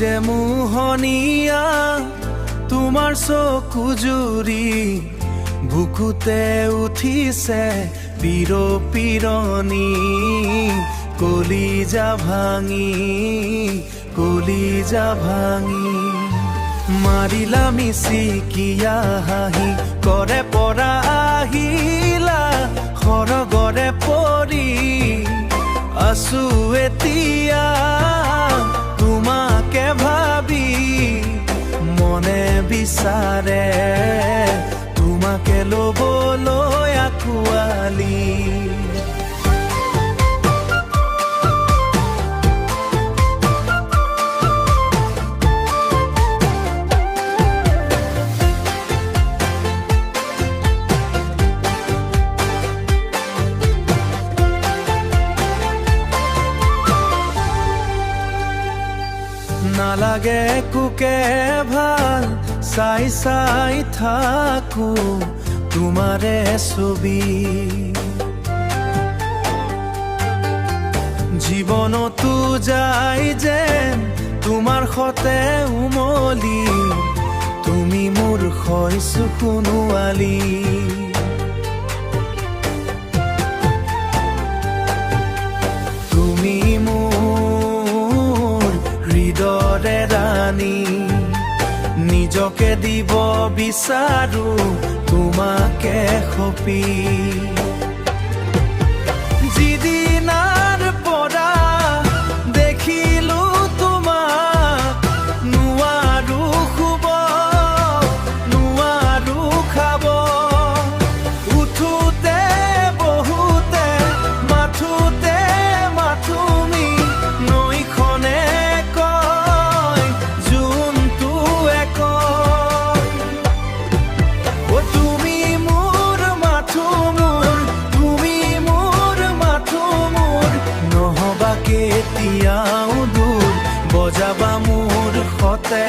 যে মোহনীয়া তোমাৰ চকু জুৰি বুকুতে উঠিছে পিৰণি কলিজা ভাঙি মাৰিলা মিচিকিয়া হাঁহি কৰে পৰা আহিলা সৰগৰে পৰি আছো এতিয়া তোমাকে ভাবি মনে বিচাৰে তোমাকে ল'বলৈ আঁকোৱালি নালাগে কুকে ভাল চাই চাই থাকো তোমাৰে ছবি জীৱনতো যায় যেন তোমাৰ সতে উমলি তুমি মোৰ হৈছো সোণোৱালী তুমি হৃদয়ৰে ৰাণী নিজকে দিব বিচাৰো তোমাকে সপি যিদিনাৰ পৰা দেখিলো তোমাক নোৱাৰো শুব নোৱাৰো খাব উঠোতে বহুতে মাথোতে মাথোমি নৈখনে কেতিয়াও দূৰ বজাবা মোৰ সতে